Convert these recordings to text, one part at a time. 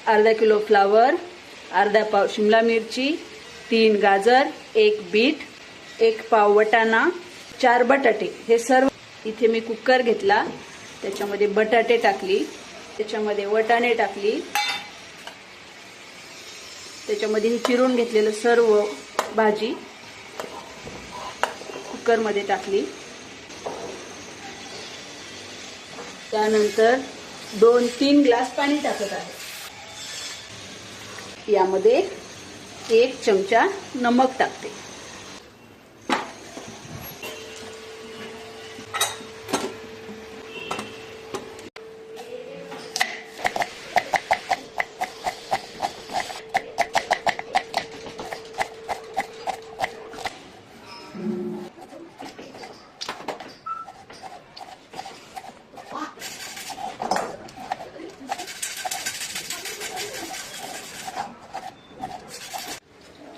अर्धा kilo flower, अर्धा पाव शिमला मिरची, 3 गाजर, 1 बीट, 1 पाव वटाणा, 4 बटाटे, हे सर्व इथे मी कुकर घेतला, त्याच्यामध्ये बटाटे टाकली, त्याच्यामध्ये वटाणे टाकली, त्याच्यामध्ये हे चिरून घेतलेलं सर्व भाजी कुकरमध्ये टाकली। त्यानंतर 2-3 ग्लास पाणी टाकत आहे। यामध्ये 1 चमचा नमक टाकते।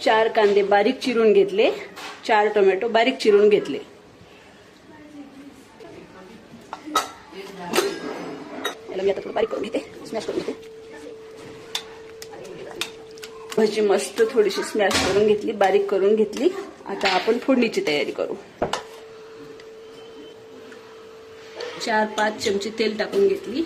चार कांदे बारीक चिरून घेतले, 4 टोमॅटो बारीक चिरून घेतले। याला मी आता थोडं बारीक करून घेते, स्मॅश करून घेते। भाजी मस्त थोडीशी स्मॅश करून घेतली, बारीक करून घेतली। आता आपण फोडणीची तयारी करू। 4-5 चमचे तेल टाकून घेतली।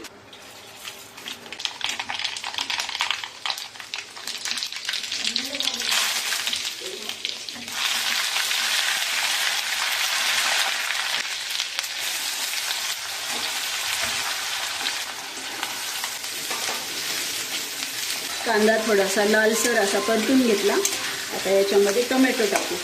कांदा थोडासा लालसर असा परतून घेतला। आता याच्यामध्ये टोमॅटो टाकू।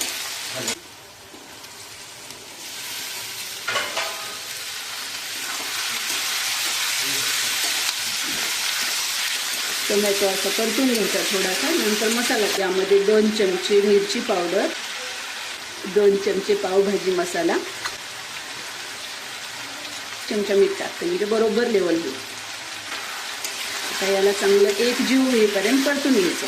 टोमॅटो असा परतून घ्यायचा थोडासा। नंतर मसाला, यामध्ये 2 चमचे मिरची पावडर, 2 चमचे पावभाजी मसाला, चमचा मीठ टाकते, म्हणजे बरोबर लेवल होईल। आता याला चांगलं एकजीव होईपर्यंत परतून घ्यायचं।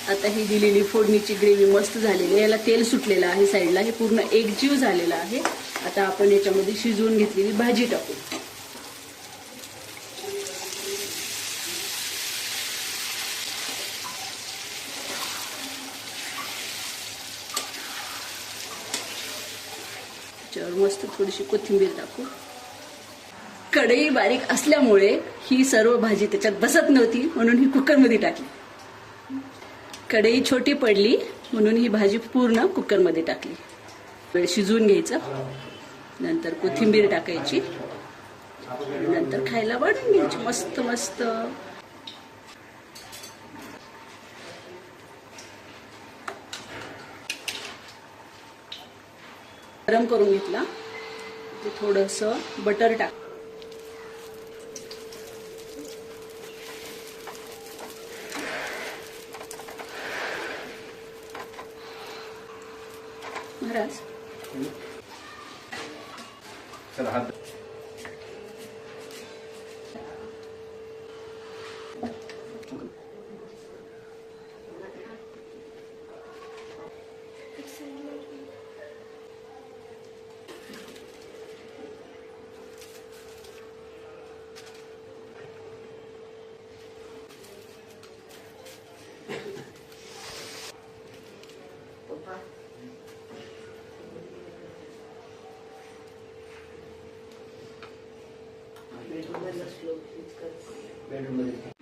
आता ही दिलेली फोडणीची ग्रेव्ही मस्त झालेली आहे। याला तेल सुटलेलं आहे साईडला, हे पूर्ण एकजीव झालेलं आहे। आता आपण याच्यामध्ये शिजवून घेतलेली भाजी टाकू। मस्त थोडीशी कोथिंबीर टाकू। कढई बारीक असल्यामुळे ही सर्व भाजी त्याच्यात बसत नव्हती, म्हणून ही कुकरमध्ये टाकली। कढई छोटी पडली म्हणून ही भाजी पूर्ण कुकरमध्ये टाकली। वेळ शिजवून घ्यायचं, नंतर कोथिंबीर टाकायची, नंतर खायला वाढून घ्यायची मस्त मस्त। गरम करून घेतला, ते थोडंसं बटर टाक। महाराज बेडरूम